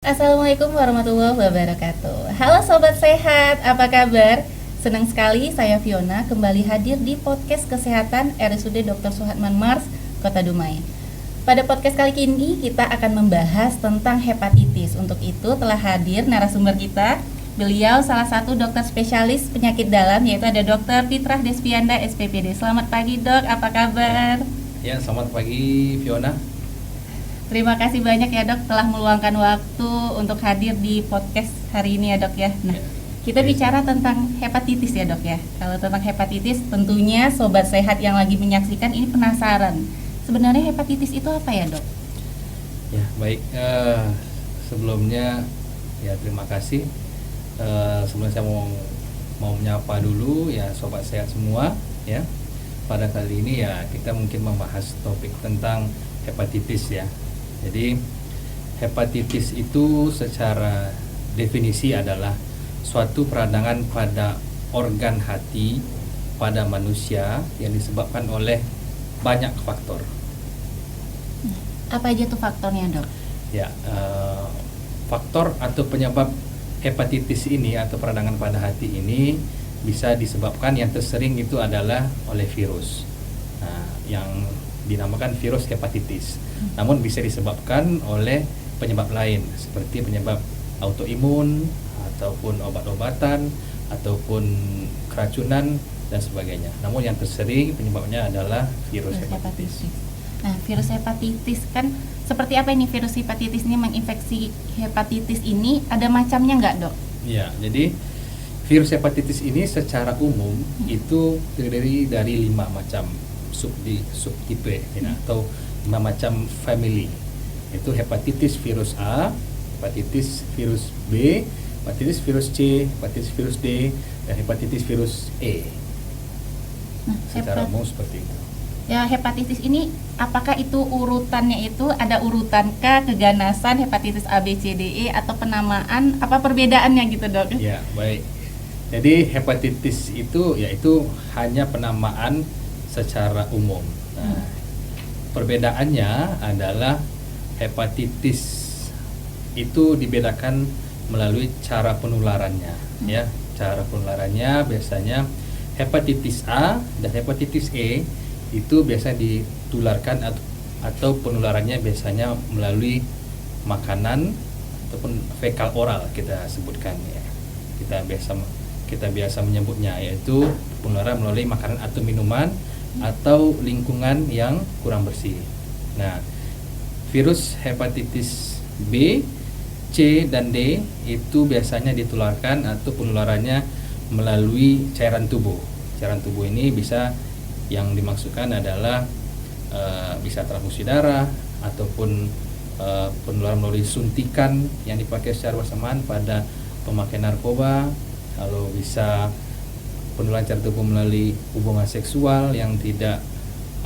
Assalamualaikum warahmatullahi wabarakatuh. Halo Sobat Sehat, apa kabar? Senang sekali saya Fiona kembali hadir di podcast kesehatan RSUD Dr. Suhatman Mars, Kota Dumai. Pada podcast kali ini kita akan membahas tentang hepatitis. Untuk itu telah hadir narasumber kita. Beliau salah satu dokter spesialis penyakit dalam, yaitu ada Dr. Fitrah Despianda SPPD. Selamat pagi dok, apa kabar? Ya, selamat pagi Fiona. Terima kasih banyak ya dok telah meluangkan waktu untuk hadir di podcast hari ini ya dok ya. Nah, kita bicara tentang hepatitis ya dok ya. Kalau tentang hepatitis tentunya sobat sehat yang lagi menyaksikan ini penasaran. Sebenarnya hepatitis itu apa ya dok? Ya baik, sebelumnya ya terima kasih. Sebelumnya saya mau menyapa dulu ya sobat sehat semua ya. Pada kali ini ya kita mungkin membahas topik tentang hepatitis ya. Jadi hepatitis itu secara definisi adalah suatu peradangan pada organ hati pada manusia yang disebabkan oleh banyak faktor. Apa aja tuh faktornya dok? Ya, faktor atau penyebab hepatitis ini atau peradangan pada hati ini bisa disebabkan yang tersering itu adalah oleh virus. Nah, yang dinamakan virus hepatitis. Namun bisa disebabkan oleh penyebab lain seperti penyebab autoimun ataupun obat-obatan ataupun keracunan dan sebagainya. Namun yang tersering penyebabnya adalah virus hepatitis. Nah, virus hepatitis kan seperti apa ini virus hepatitis ini menginfeksi hepatitis ini? Ada macamnya nggak dok? Ya, jadi virus hepatitis ini secara umum itu terdiri dari 5 macam subtipe atau 5 macam family. Itu hepatitis virus A, hepatitis virus B, hepatitis virus C, hepatitis virus D, dan hepatitis virus E. Nah, secara umum seperti itu. Ya, hepatitis ini apakah itu urutannya itu ada urutan K, keganasan, hepatitis A, B, C, D, E atau penamaan, apa perbedaannya gitu dok? Ya, baik. Jadi hepatitis itu yaitu hanya penamaan secara umum. Nah, perbedaannya adalah hepatitis itu dibedakan melalui cara penularannya ya. Cara penularannya biasanya hepatitis A dan hepatitis E itu biasa ditularkan atau penularannya biasanya melalui makanan ataupun fekal oral kita sebutkan ya. Kita biasa menyebutnya yaitu penularan melalui makanan atau minuman atau lingkungan yang kurang bersih. Nah, virus hepatitis B, C dan D itu biasanya ditularkan atau penularannya melalui cairan tubuh. Cairan tubuh ini bisa yang dimaksudkan adalah bisa transfusi darah ataupun penularan melalui suntikan yang dipakai secara bersamaan pada pemakai narkoba, lalu bisa penularan cairan tubuh melalui hubungan seksual yang tidak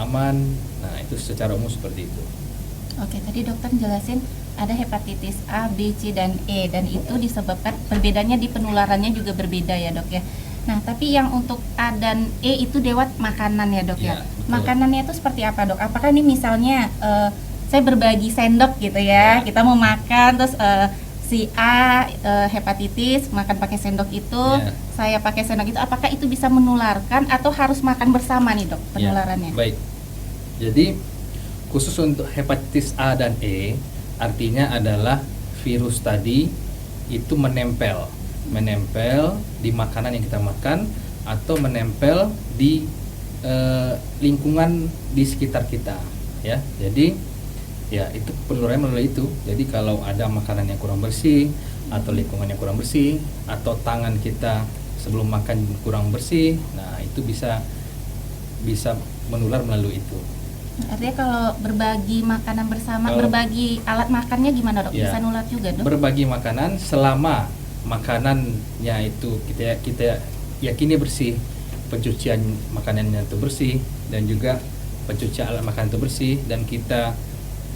aman. Nah, itu secara umum seperti itu. Oke, tadi dokter jelasin ada hepatitis A, B, C dan E dan itu disebabkan perbedaannya di penularannya juga berbeda ya dok ya. Nah, tapi yang untuk A dan E itu lewat makanan ya dok ya. Makanannya itu seperti apa dok? Apakah ini misalnya saya berbagi sendok gitu ya, kita mau makan terus si A hepatitis makan pakai sendok itu, saya pakai sendok itu, apakah itu bisa menularkan atau harus makan bersama nih dok penularannya? Baik, jadi khusus untuk hepatitis A dan E artinya adalah virus tadi itu menempel di makanan yang kita makan atau menempel di lingkungan di sekitar kita ya. Jadi ya itu penularannya melalui itu. Jadi kalau ada makanan yang kurang bersih atau lingkungan yang kurang bersih atau tangan kita sebelum makan kurang bersih, nah itu bisa menular melalui itu. Artinya kalau berbagi makanan bersama, berbagi alat makannya gimana dok? Bisa nular juga dok? Berbagi makanan selama makanannya itu kita yakini bersih, pencucian makanannya itu bersih dan juga pencucian alat makanan itu bersih, dan kita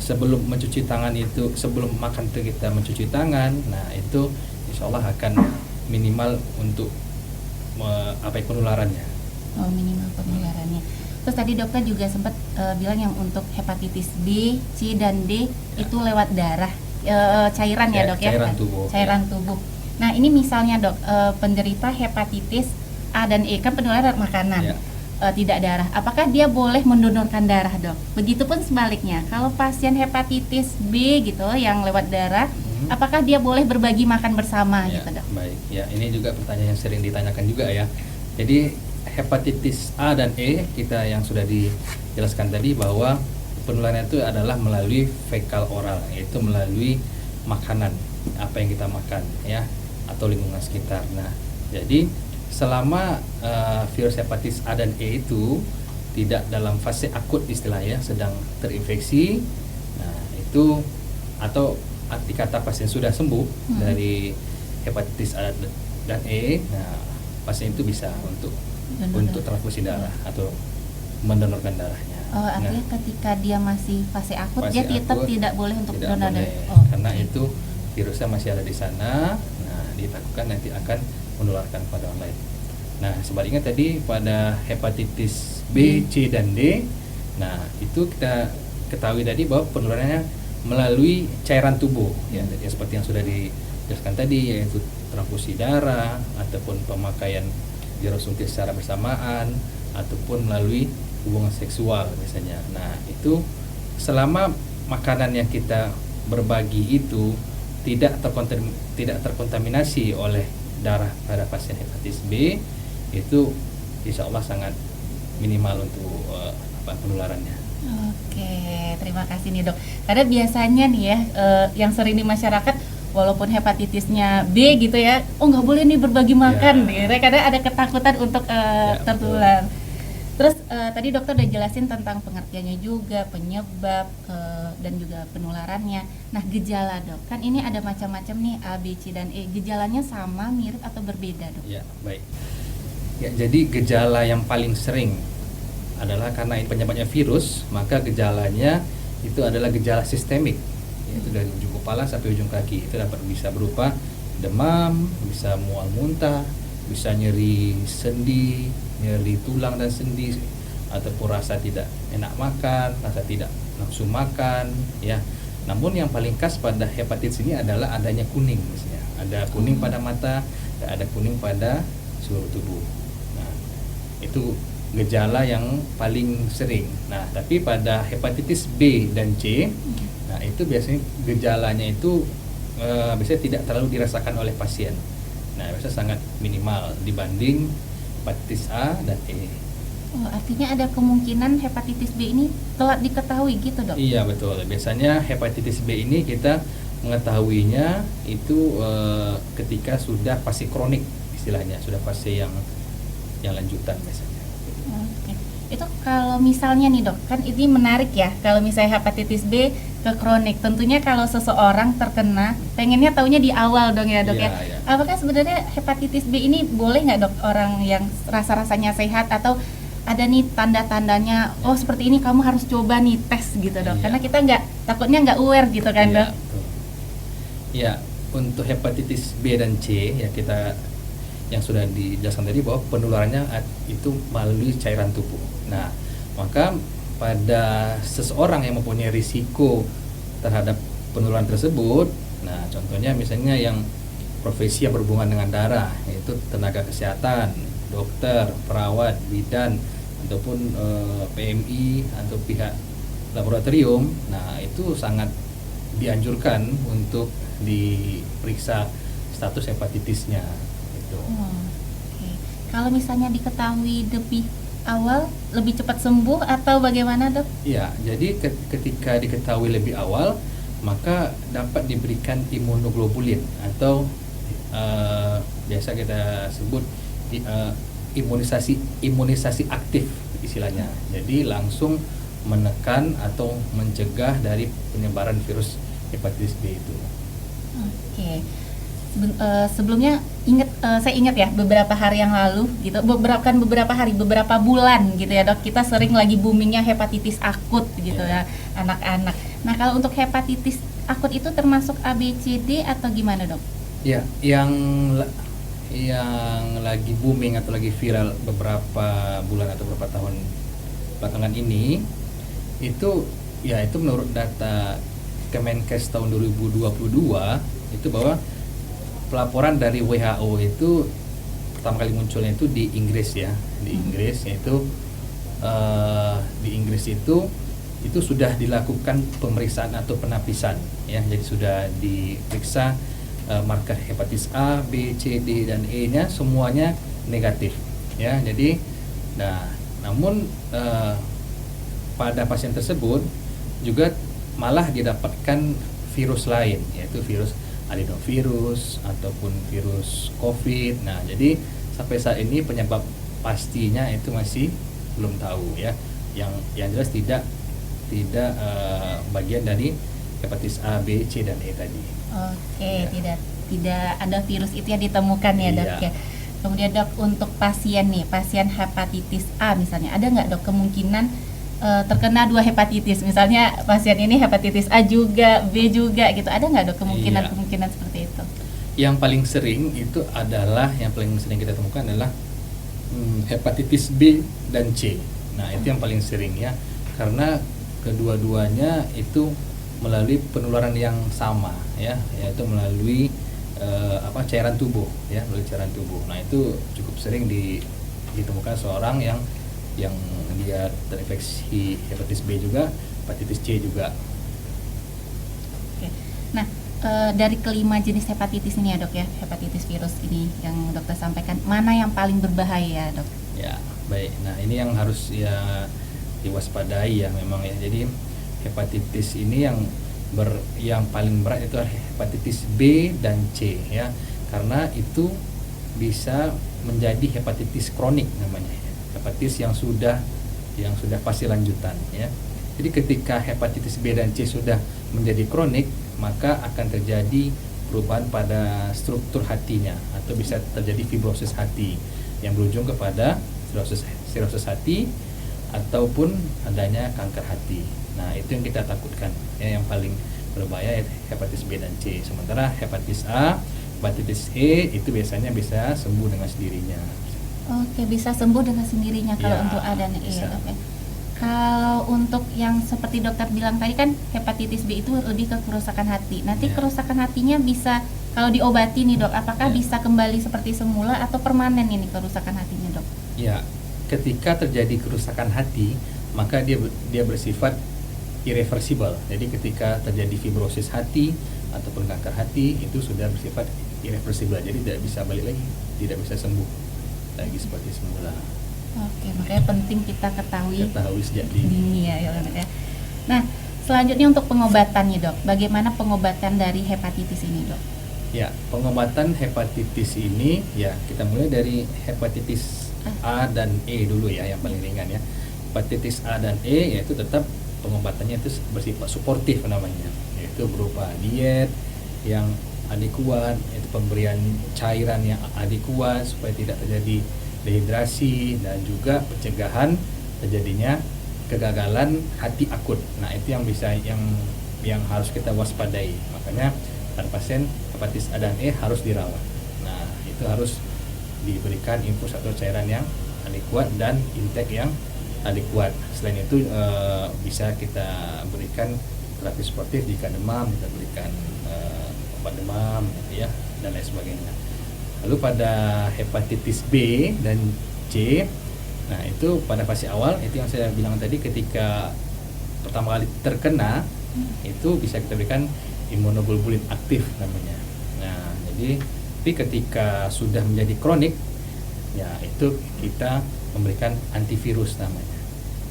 sebelum mencuci tangan itu, sebelum makan itu kita mencuci tangan. Nah itu insya Allah akan minimal untuk penularannya. Oh, minimal penularannya. Terus tadi dokter juga sempat bilang yang untuk hepatitis B, C dan D itu lewat darah, cairan ya dok ya? Cairan tubuh. Cairan tubuh. Nah ini misalnya dok, penderita hepatitis A dan E kan penularan makanan, tidak darah. Apakah dia boleh mendonorkan darah dok? Begitupun sebaliknya, kalau pasien hepatitis B gitu yang lewat darah, apakah dia boleh berbagi makan bersama gitu dok? Baik, ya ini juga pertanyaan yang sering ditanyakan juga ya. Jadi hepatitis A dan E kita yang sudah dijelaskan tadi bahwa penularannya itu adalah melalui fekal oral, yaitu melalui makanan apa yang kita makan ya atau lingkungan sekitar. Nah, jadi selama virus hepatitis A dan E itu tidak dalam fase akut istilahnya sedang terinfeksi, nah itu atau arti kata pasien sudah sembuh dari hepatitis A dan E, nah pasien itu bisa untuk transfusi darah atau mendonorkan darahnya. Oh, artinya ketika dia masih fase akut, dia tetap tidak boleh untuk donor darah. Karena itu virusnya masih ada di sana. Nah, ditakutkan nanti akan menularkan pada orang lain. Nah, sebaliknya tadi pada hepatitis B, C dan D, nah itu kita ketahui tadi bahwa penularannya melalui cairan tubuh, ya seperti yang sudah dijelaskan tadi, yaitu transfusi darah ataupun pemakaian virus suntik secara bersamaan ataupun melalui hubungan seksual misalnya. Nah, itu selama makanan yang kita berbagi itu tidak terkontaminasi oleh darah pada pasien hepatitis B, itu insya Allah sangat minimal untuk penularannya. Oke, terima kasih nih dok. Karena biasanya nih ya, yang sering di masyarakat walaupun hepatitisnya B gitu ya, oh nggak boleh nih berbagi makan, gitu. Karena ada ketakutan untuk tertular. Terus tadi dokter udah jelasin tentang pengertiannya juga, penyebab dan juga penularannya. Nah gejala dok, kan ini ada macam-macam nih A, B, C dan E. Gejalanya sama, mirip atau berbeda dok? Ya baik. Ya jadi gejala yang paling sering adalah karena penyebabnya virus, maka gejalanya itu adalah gejala sistemik. Itu dari ujung kepala sampai ujung kaki. Itu bisa berupa demam, bisa mual muntah, bisa nyeri sendi, nyeri tulang dan sendi, ataupun rasa tidak enak makan, rasa tidak nafsu makan, ya. Namun yang paling khas pada hepatitis ini adalah adanya kuning, misalnya. Ada kuning pada mata, ada kuning pada seluruh tubuh. Nah, itu gejala yang paling sering. Nah, tapi pada hepatitis B dan C, nah itu biasanya gejalanya itu biasanya tidak terlalu dirasakan oleh pasien. Nah, biasanya sangat minimal dibanding hepatitis A dan E. Oh, artinya ada kemungkinan hepatitis B ini telat diketahui gitu dok? Iya betul. Biasanya hepatitis B ini kita mengetahuinya itu ketika sudah fase kronik istilahnya, sudah fase yang lanjutan biasanya. Oke. Itu kalau misalnya nih dok, kan ini menarik ya, kalau misalnya hepatitis B ke kronik, tentunya kalau seseorang terkena pengennya taunya di awal dong ya dok ya. Apakah sebenarnya hepatitis B ini boleh nggak dok orang yang rasa-rasanya sehat atau ada nih tanda-tandanya, oh seperti ini kamu harus coba nih tes gitu dok, karena kita takutnya nggak aware gitu kan dok. Ya, untuk hepatitis B dan C ya kita yang sudah dijelaskan tadi bahwa penularannya itu melalui cairan tubuh. Nah, maka pada seseorang yang mempunyai risiko terhadap penularan tersebut, nah contohnya misalnya yang profesi yang berhubungan dengan darah, yaitu tenaga kesehatan, dokter, perawat, bidan, ataupun PMI atau pihak laboratorium, nah itu sangat dianjurkan untuk diperiksa status hepatitisnya. Okay. Kalau misalnya diketahui lebih awal, lebih cepat sembuh atau bagaimana dok? Ya, jadi ketika diketahui lebih awal, maka dapat diberikan imunoglobulin atau biasa kita sebut imunisasi aktif istilahnya. Jadi langsung menekan atau mencegah dari penyebaran virus hepatitis B itu. Oke. Sebelumnya saya ingat ya beberapa hari yang lalu gitu, beberapa bulan gitu ya dok, kita sering lagi boomingnya hepatitis akut gitu ya anak-anak. Nah kalau untuk hepatitis akut itu termasuk A, B, C, D atau gimana dok? Ya, yang lagi booming atau lagi viral beberapa bulan atau beberapa tahun belakangan ini itu ya itu menurut data Kemenkes tahun 2022 itu bahwa pelaporan dari WHO itu pertama kali munculnya itu di Inggris ya, di Inggris yaitu di Inggris itu sudah dilakukan pemeriksaan atau penapisan ya, jadi sudah diperiksa marker hepatitis A, B, C, D dan E-nya semuanya negatif ya. Jadi namun pada pasien tersebut juga malah didapatkan virus lain, yaitu virus adenovirus ataupun virus COVID. Nah, jadi sampai saat ini penyebab pastinya itu masih belum tahu ya. Yang jelas tidak bagian dari hepatitis A, B, C dan E tadi. Oke, Ya. tidak ada virus itu yang ditemukan ya, Dok Iya. ya. Kemudian Dok, untuk pasien pasien hepatitis A misalnya, ada nggak Dok kemungkinan terkena 2 hepatitis? Misalnya pasien ini hepatitis A juga, B juga gitu. Ada nggak Dok kemungkinan seperti itu? Yang paling sering kita temukan adalah hepatitis B dan C. Nah, itu yang paling sering ya, karena kedua-duanya itu melalui penularan yang sama ya, yaitu melalui cairan tubuh ya, melalui cairan tubuh. Nah, itu cukup sering ditemukan seorang yang dia terinfeksi hepatitis B juga, hepatitis C juga. Oke. Nah, dari kelima jenis hepatitis ini ya Dok ya, hepatitis virus ini yang dokter sampaikan, mana yang paling berbahaya Dok? Ya, baik. Nah, ini yang harus ya diwaspadai ya memang ya. Jadi hepatitis ini yang paling berat itu adalah hepatitis B dan C ya. Karena itu bisa menjadi hepatitis kronik namanya. Hepatitis yang sudah fase lanjutan ya. Jadi ketika hepatitis B dan C sudah menjadi kronik, maka akan terjadi perubahan pada struktur hatinya atau bisa terjadi fibrosis hati yang berujung kepada sirosis hati ataupun adanya kanker hati. Nah, itu yang kita takutkan ya, yang paling berbahaya hepatitis B dan C. Sementara hepatitis A, hepatitis E itu biasanya bisa sembuh dengan sendirinya. Oke, bisa sembuh dengan sendirinya kalau Ya, untuk A dan E. bisa. Oke. Kalau untuk yang seperti dokter bilang tadi kan hepatitis B itu lebih ke kerusakan hati. Nanti Ya. kerusakan hatinya bisa kalau diobati nih Dok, apakah Ya. bisa kembali seperti semula atau permanen ini kerusakan hatinya Dok? Ya, ketika terjadi kerusakan hati, maka dia bersifat irreversible. Jadi ketika terjadi fibrosis hati ataupun kanker hati itu sudah bersifat irreversible. Jadi tidak bisa balik lagi, tidak bisa sembuh lagi seperti semula. Oke, makanya penting kita ketahui Sejak dini. dini ya Dok ya. Nah, selanjutnya untuk pengobatan nih Dok, bagaimana pengobatan dari hepatitis ini Dok? Ya, pengobatan hepatitis ini ya kita mulai dari hepatitis A dan E dulu ya, yang paling ringan ya. Hepatitis A dan E yaitu tetap pengobatannya itu bersifat suportif namanya, yaitu berupa diet yang adekuat, itu pemberian cairan yang adekuat supaya tidak terjadi dehidrasi dan juga pencegahan terjadinya kegagalan hati akut. Nah, itu yang harus kita waspadai. Makanya pada pasien hepatitis A dan E harus dirawat. Nah, itu harus diberikan infus atau cairan yang adekuat dan intake yang adekuat. Selain itu bisa kita berikan terapi sportif jika demam, kita berikan obat demam gitu ya, dan lain sebagainya. Lalu pada hepatitis B dan C, nah itu pada fase awal itu yang saya bilang tadi, ketika pertama kali terkena itu bisa kita berikan imunoglobulin aktif namanya. Nah, jadi tapi ketika sudah menjadi kronik, ya itu kita memberikan antivirus namanya.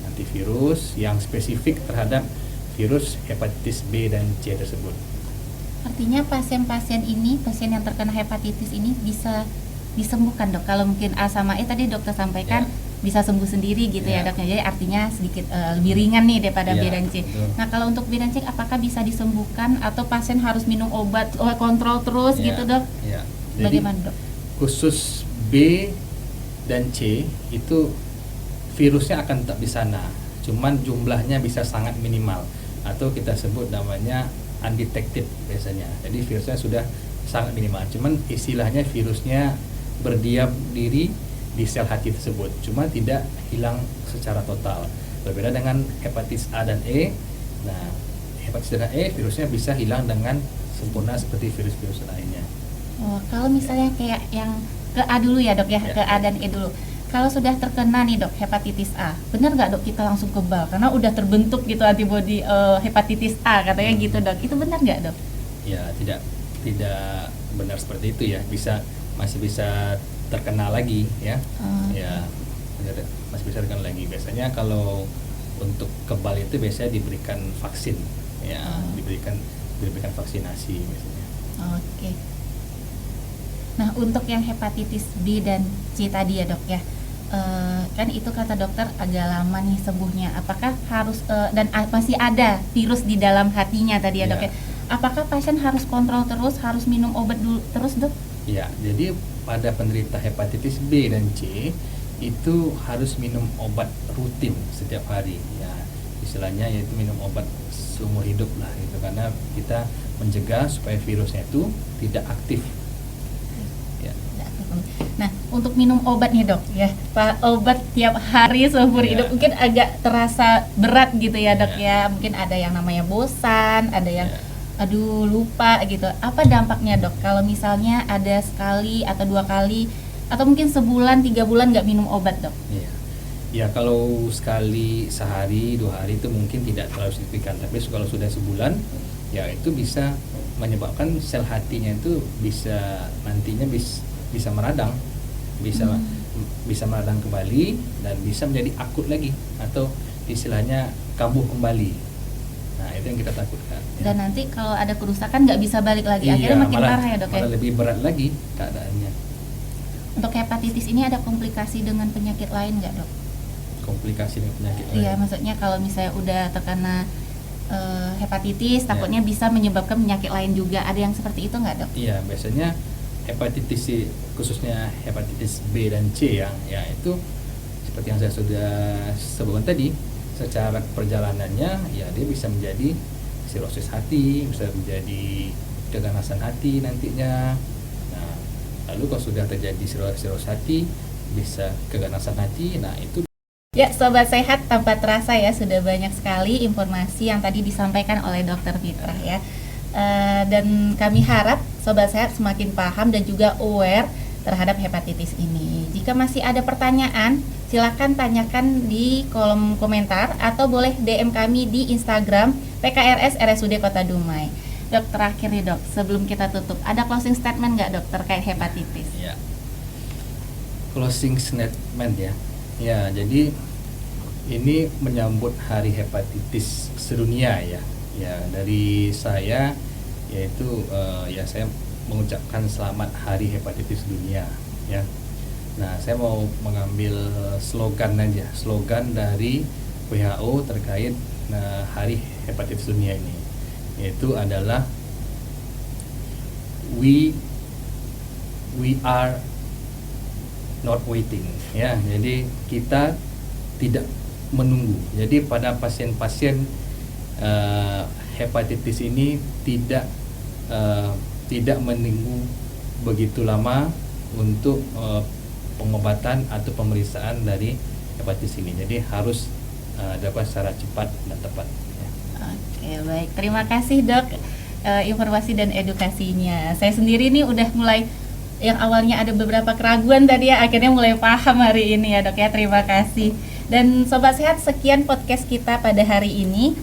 Antivirus yang spesifik terhadap virus hepatitis B dan C tersebut. Artinya pasien-pasien ini, pasien yang terkena hepatitis ini bisa disembuhkan Dok. Kalau mungkin A sama E tadi dokter sampaikan bisa sembuh sendiri gitu ya Dok. Jadi artinya sedikit lebih ringan nih daripada B dan C. Betul. Nah, kalau untuk B dan C apakah bisa disembuhkan atau pasien harus minum obat kontrol terus gitu Dok? Ya. Bagaimana Dok? Khusus B dan C itu virusnya akan tetap di sana, cuman jumlahnya bisa sangat minimal atau kita sebut namanya undetected biasanya. Jadi virusnya sudah sangat minimal, cuman istilahnya virusnya berdiam diri di sel hati tersebut, cuma tidak hilang secara total. Berbeda dengan hepatitis A dan E. Nah, hepatitis A dan E virusnya bisa hilang dengan sempurna seperti virus-virus lainnya. Oh, kalau misalnya kayak yang ke A dulu ya dok ya, Ya. ke A dan E dulu. Kalau sudah terkena nih dok hepatitis A, benar nggak dok kita langsung kebal karena udah terbentuk gitu antibodi hepatitis A katanya gitu dok. Itu benar nggak dok? Ya, tidak benar seperti itu ya. Masih bisa terkena lagi ya. Oh, Ya, masih bisa terkena lagi. Biasanya kalau untuk kebal itu biasanya diberikan vaksin ya, diberikan vaksinasi biasanya. Oke. Nah, untuk yang hepatitis B dan C tadi ya dok ya, kan itu kata dokter agak lama nih sembuhnya. Apakah harus masih ada virus di dalam hatinya tadi ya dok Ya. ya? Apakah pasien harus kontrol terus, harus minum obat dulu terus dok? Ya, jadi pada penderita hepatitis B dan C itu harus minum obat rutin setiap hari. Ya, istilahnya yaitu minum obat seumur hidup lah itu, karena kita mencegah supaya virusnya itu tidak aktif. Ya. Nah, untuk minum obat nih dok ya, obat tiap hari seumur Ya. hidup mungkin agak terasa berat gitu ya dok Ya. ya. Mungkin ada yang namanya bosan, ada yang Ya. aduh lupa gitu. Apa dampaknya dok kalau misalnya ada sekali atau 2 kali atau mungkin sebulan 3 bulan nggak minum obat dok? Iya. Ya, kalau sekali sehari 2 hari itu mungkin tidak terlalu signifikan, tapi kalau sudah sebulan ya itu bisa menyebabkan sel hatinya itu nantinya bisa meradang, bisa meradang kembali dan bisa menjadi akut lagi atau istilahnya kambuh kembali. Nah, itu yang kita takutkan ya. Dan nanti kalau ada kerusakan nggak bisa balik lagi, akhirnya makin parah ya dok ya. Malah lebih berat lagi keadaannya. Untuk hepatitis ini ada komplikasi dengan penyakit lain nggak dok? Komplikasi dengan penyakit lain. Iya, maksudnya kalau misalnya udah terkena hepatitis, takutnya bisa menyebabkan penyakit lain juga. Ada yang seperti itu nggak dok? Iya, biasanya hepatitis C, khususnya hepatitis B dan C ya itu seperti yang saya sudah sebutkan tadi, secara perjalanannya ya dia bisa menjadi sirosis hati, bisa menjadi keganasan hati nantinya. Nah, lalu kalau sudah terjadi sirosis hati, bisa keganasan hati. Nah, itu Ya, sobat sehat, tanpa terasa ya sudah banyak sekali informasi yang tadi disampaikan oleh Dokter Fitrah ya. Dan kami harap sobat sehat semakin paham dan juga aware terhadap hepatitis ini. Jika masih ada pertanyaan, silakan tanyakan di kolom komentar atau boleh DM kami di Instagram PKRS RSUD Kota Dumai. Dok, terakhir nih dok, sebelum kita tutup, ada closing statement nggak dok terkait hepatitis? ya. Closing statement ya. Ya, jadi ini menyambut Hari Hepatitis Sedunia ya. Ya, dari saya yaitu ya saya mengucapkan selamat Hari Hepatitis Dunia ya. Nah, saya mau mengambil slogan dari WHO terkait Hari Hepatitis Dunia ini, yaitu adalah we are not waiting ya. Jadi kita tidak menunggu. Jadi pada pasien-pasien hepatitis ini tidak menunggu begitu lama untuk pengobatan atau pemeriksaan dari hepatitis ini. Jadi harus dilakukan secara cepat dan tepat ya. Oke, baik. Terima kasih dok informasi dan edukasinya. Saya sendiri nih udah mulai, yang awalnya ada beberapa keraguan tadi ya, akhirnya mulai paham hari ini ya dok ya. Terima kasih. Dan sobat sehat, sekian podcast kita pada hari ini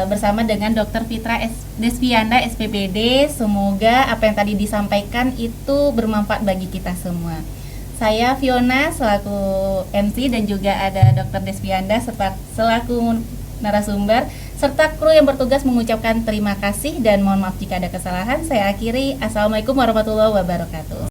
bersama dengan Dr. Fitrah Desvianda SPPD. Semoga apa yang tadi disampaikan itu bermanfaat bagi kita semua. Saya Fiona selaku MC dan juga ada Dr. Desvianda selaku narasumber serta kru yang bertugas mengucapkan terima kasih dan mohon maaf jika ada kesalahan. Saya akhiri. Assalamualaikum warahmatullahi wabarakatuh.